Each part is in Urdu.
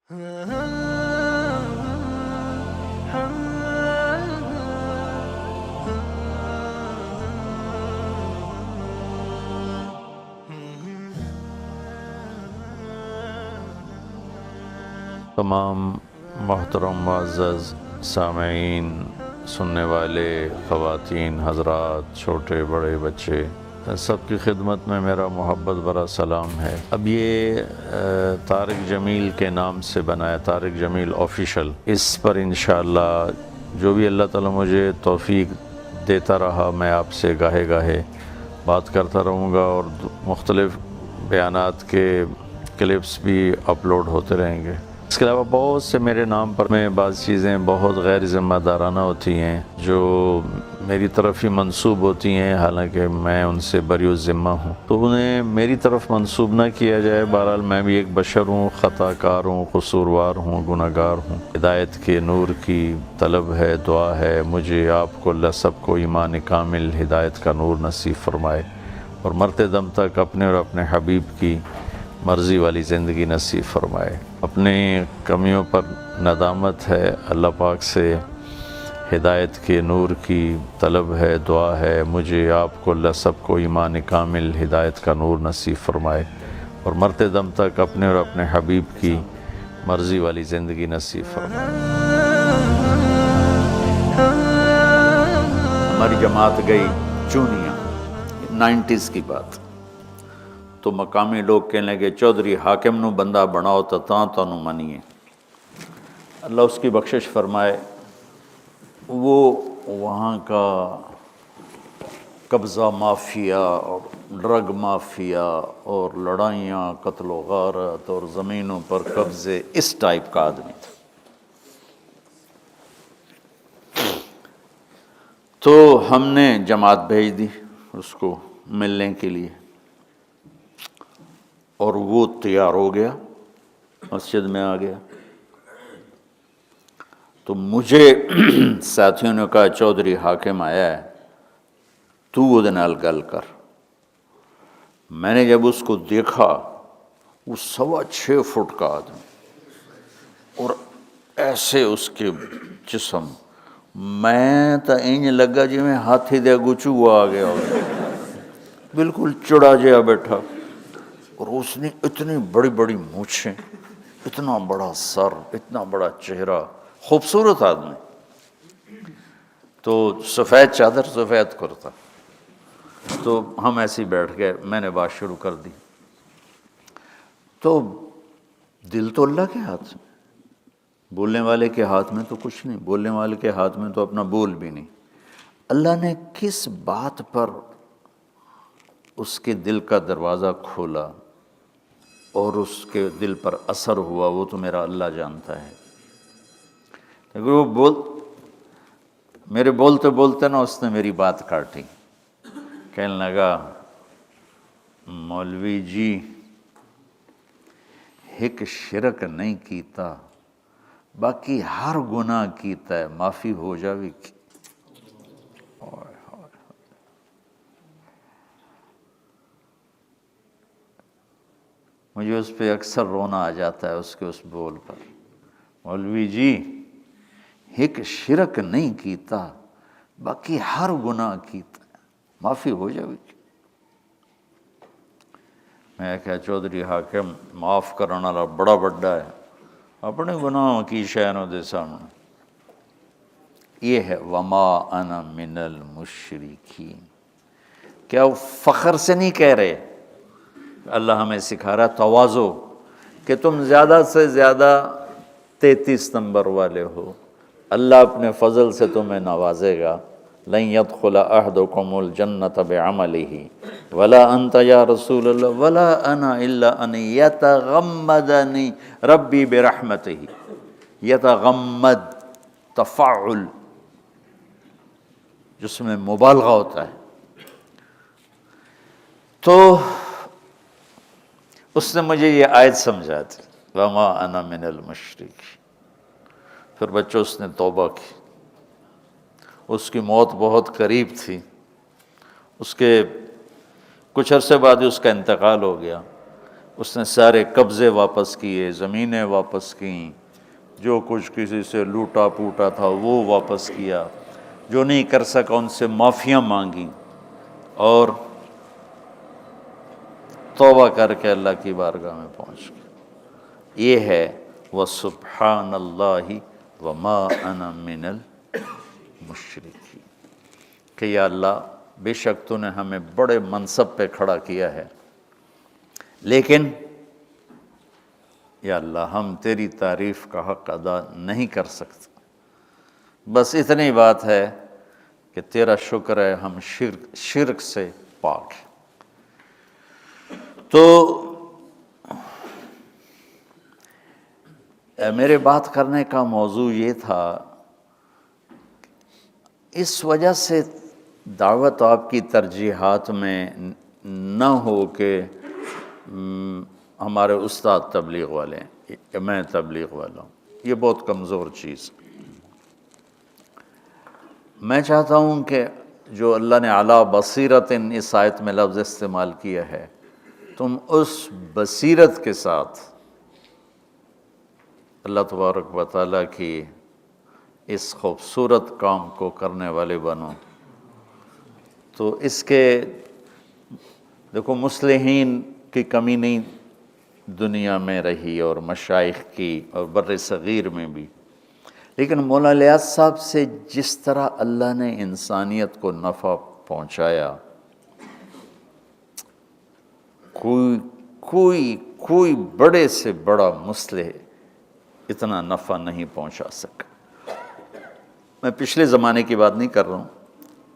تمام محترم معزز سامعین، سننے والے، خواتین، حضرات، چھوٹے بڑے بچے، سب کی خدمت میں میرا محبت بھرا سلام ہے۔ اب یہ طارق جمیل کے نام سے بنا ہے، طارق جمیل آفیشل۔ اس پر انشاءاللہ جو بھی اللہ تعالیٰ مجھے توفیق دیتا رہا، میں آپ سے گاہے گاہے بات کرتا رہوں گا، اور مختلف بیانات کے کلپس بھی اپلوڈ ہوتے رہیں گے۔ اس کے علاوہ بہت سے میرے نام پر میں بعض چیزیں بہت غیر ذمہ دارانہ ہوتی ہیں جو میری طرف ہی منسوب ہوتی ہیں، حالانکہ میں ان سے بری الذمہ ہوں، تو انہیں میری طرف منسوب نہ کیا جائے۔ بہرحال میں بھی ایک بشر ہوں، خطا کار ہوں، قصوروار ہوں، گناہ گار ہوں۔ ہدایت کے نور کی طلب ہے، دعا ہے مجھے آپ کو اللہ سب کو ایمان کامل ہدایت کا نور نصیب فرمائے، اور مرتے دم تک اپنے اور اپنے حبیب کی مرضی والی زندگی نصیب فرمائے۔ اپنی کمیوں پر ندامت ہے، اللہ پاک سے ہدایت کے نور کی طلب ہے، دعا ہے مجھے آپ کو اللہ سب کو ایمان کامل ہدایت کا نور نصیب فرمائے، اور مرتے دم تک اپنے اور اپنے حبیب کی مرضی والی زندگی نصیب فرمائے۔ ہماری جماعت گئی چونیاں، 90s کی بات، تو مقامی لوگ کہنے لگے چودھری حاکم نو بندہ بناؤ تو تانوں منیے۔ اللہ اس کی بخشش فرمائے، وہ وہاں کا قبضہ مافیا اور ڈرگ مافیا اور لڑائیاں، قتل و غارت اور زمینوں پر قبضے، اس ٹائپ کا آدمی تھا۔ تو ہم نے جماعت بھیج دی اس کو ملنے کے لیے، اور وہ تیار ہو گیا، مسجد میں آ گیا۔ تو مجھے ساتھیوں نے کہا چودھری حاکم آیا ہے، تو وہ نال گل کر۔ میں نے جب اس کو دیکھا، وہ 6.25 فٹ کا آدمی، اور ایسے اس کے جسم، میں تو انج لگا جی میں ہاتھی دے اگوں چوہا آ گیا ہو، بالکل چڑا جہا بیٹھا، اور اس نے اتنی بڑی بڑی مونچھیں، اتنا بڑا سر، اتنا بڑا چہرہ، خوبصورت آدمی، تو سفید چادر، سفید کرتا۔ تو ہم ایسے ہی بیٹھ گئے، میں نے بات شروع کر دی۔ تو دل تو اللہ کے ہاتھ میں، بولنے والے کے ہاتھ میں تو کچھ نہیں، بولنے والے کے ہاتھ میں تو اپنا بول بھی نہیں۔ اللہ نے کس بات پر اس کے دل کا دروازہ کھولا اور اس کے دل پر اثر ہوا، وہ تو میرا اللہ جانتا ہے۔ لیکن وہ میرے بولتے بولتے نا اس نے میری بات کاٹی، کہنے لگا مولوی جی ایک شرک نہیں کیتا، باقی ہر گناہ کیتا ہے، معافی ہو جاوی کی۔ مجھے اس پہ اکثر رونا آ جاتا ہے، اس کے اس بول پر۔ مولوی جی ایک شرک نہیں کیتا، باقی ہر گناہ کیتا ہے، معافی ہو جاوی کی۔ میں کہا چودھری حاکم معاف کرنا والا بڑا بڑا ہے، اپنے گناہوں کی شہروں دے سامنے۔ یہ ہے وما انا من المشرکین۔ کیا وہ فخر سے نہیں کہہ رہے؟ اللہ ہمیں سکھا رہا تواضع، کہ تم زیادہ سے زیادہ 33 نمبر والے ہو، اللہ اپنے فضل سے تمہیں نوازے گا۔ لن يدخل احدكم الجنة بعمله ولا انت یا رسول اللہ ولا انا الا ان يتغمدنی ربی برحمته۔ یتغمد تفاعل جس میں مبالغہ ہوتا ہے۔ تو اس نے مجھے یہ آیت سمجھا دی، وما انا من المشرکین۔ پھر بچوں اس نے توبہ کی، اس کی موت بہت قریب تھی، اس کے کچھ عرصے بعد ہی اس کا انتقال ہو گیا۔ اس نے سارے قبضے واپس کیے، زمینیں واپس کیں، جو کچھ کسی سے لوٹا پوٹا تھا وہ واپس کیا، جو نہیں کر سکا ان سے معافیاں مانگی، اور توبہ کر کے اللہ کی بارگاہ میں پہنچ گیا۔ یہ ہے وَسُبْحَانَ اللَّهِ وَمَا أَنَا مِنَ الْمُشْرِكِينَ، کہ یا اللہ بے شک تو نے ہمیں بڑے منصب پہ کھڑا کیا ہے، لیکن یا اللہ ہم تیری تعریف کا حق ادا نہیں کر سکتے، بس اتنی بات ہے کہ تیرا شکر ہے ہم شرک سے پاک ہیں۔ تو میرے بات کرنے کا موضوع یہ تھا، اس وجہ سے دعوت آپ کی ترجیحات میں نہ ہو کہ ہمارے استاد تبلیغ والے ہیں یا میں تبلیغ والا ہوں، یہ بہت کمزور چیز۔ میں چاہتا ہوں کہ جو اللہ نے علی بصیرت اس آیت میں لفظ استعمال کیا ہے، تم اس بصیرت کے ساتھ اللہ تبارک و تعالیٰ کی اس خوبصورت کام کو کرنے والے بنو۔ تو اس کے دیکھو مصلحین کی کمی نہیں دنیا میں رہی، اور مشائخ کی، اور بر صغیر میں بھی، لیکن مولانا الیاس صاحب سے جس طرح اللہ نے انسانیت کو نفع پہنچایا، کوئی بڑے سے بڑا مصلح اتنا نفع نہیں پہنچا سکا۔ میں پچھلے زمانے کی بات نہیں کر رہا ہوں،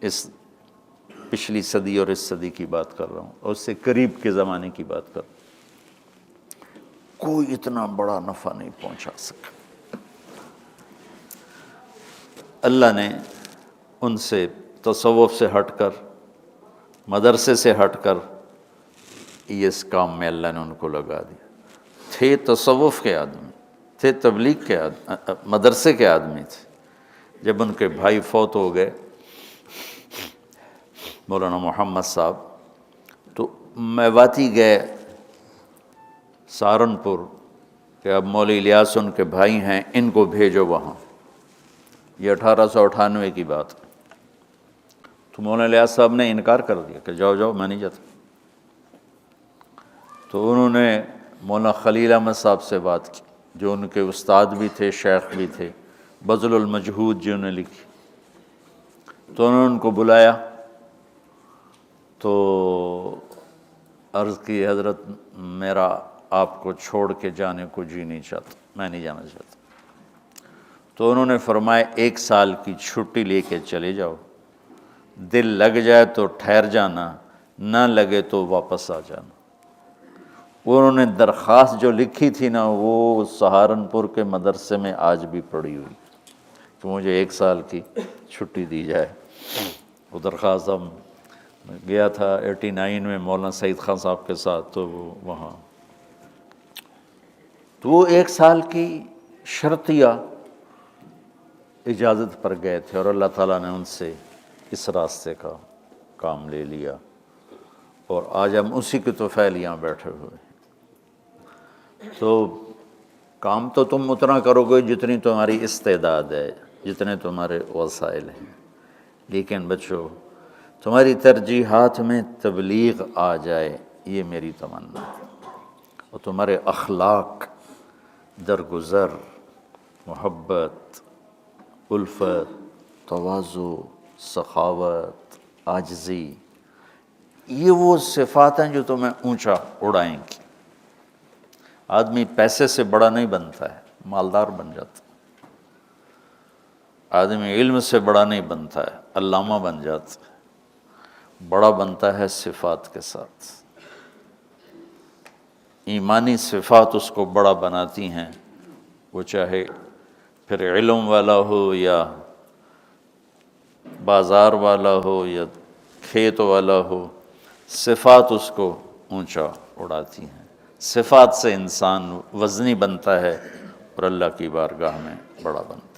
اس پچھلی صدی اور اس صدی کی بات کر رہا ہوں، اور اس سے قریب کے زمانے کی بات کر رہا ہوں۔ کوئی اتنا بڑا نفع نہیں پہنچا سکا۔ اللہ نے ان سے تصوف سے ہٹ کر، مدرسے سے ہٹ کر، یہ اس کام میں اللہ نے ان کو لگا دیا۔ تھے تصوف کے آدمی، تھے تبلیغ کے آدمی، مدرسے کے آدمی تھے۔ جب ان کے بھائی فوت ہو گئے مولانا محمد صاحب، تو میواتی گئے سہارنپور کہ اب مولوی الیاس ان کے بھائی ہیں، ان کو بھیجو وہاں۔ یہ 1898 کی بات۔ تو مولانا الیاس صاحب نے انکار کر دیا کہ جاؤ میں نہیں جاتا۔ تو انہوں نے مولانا خلیل احمد صاحب سے بات کی، جو ان کے استاد بھی تھے، شیخ بھی تھے، بذل المجہود جنہوں نے لکھی۔ تو انہوں نے ان کو بلایا، تو عرض کی حضرت میرا آپ کو چھوڑ کے جانے کو جی نہیں چاہتا، میں نہیں جانا چاہتا۔ تو انہوں نے فرمایا 1 سال کی چھٹی لے کے چلے جاؤ، دل لگ جائے تو ٹھہر جانا، نہ لگے تو واپس آ جانا۔ انہوں نے درخواست جو لکھی تھی نا، وہ سہارنپور کے مدرسے میں آج بھی پڑی ہوئی کہ مجھے 1 سال کی چھٹی دی جائے۔ وہ درخواست ہم گیا تھا 89 میں مولانا سعید خان صاحب کے ساتھ، تو وہ وہاں تو وہ 1 سال کی شرطیہ اجازت پر گئے تھے، اور اللہ تعالیٰ نے ان سے اس راستے کا کام لے لیا، اور آج ہم اسی کے طفیل یہاں بیٹھے ہوئے ہیں۔ تو کام تو تم اتنا کرو گے جتنی تمہاری استعداد ہے، جتنے تمہارے وسائل ہیں، لیکن بچو تمہاری ترجیحات میں تبلیغ آ جائے، یہ میری تمنا ہے، اور تمہارے اخلاق، درگزر، محبت، الفت، تواضع، سخاوت، عاجزی، یہ وہ صفات ہیں جو تمہیں اونچا اڑائیں گی۔ آدمی پیسے سے بڑا نہیں بنتا ہے، مالدار بن جاتا ہے۔ آدمی علم سے بڑا نہیں بنتا ہے، علامہ بن جاتا ہے۔ بڑا بنتا ہے صفات کے ساتھ، ایمانی صفات اس کو بڑا بناتی ہیں، وہ چاہے پھر علم والا ہو یا بازار والا ہو یا کھیت والا ہو، صفات اس کو اونچا اڑاتی ہیں۔ صفات سے انسان وزنی بنتا ہے اور اللہ کی بارگاہ میں بڑا بنتا ہے۔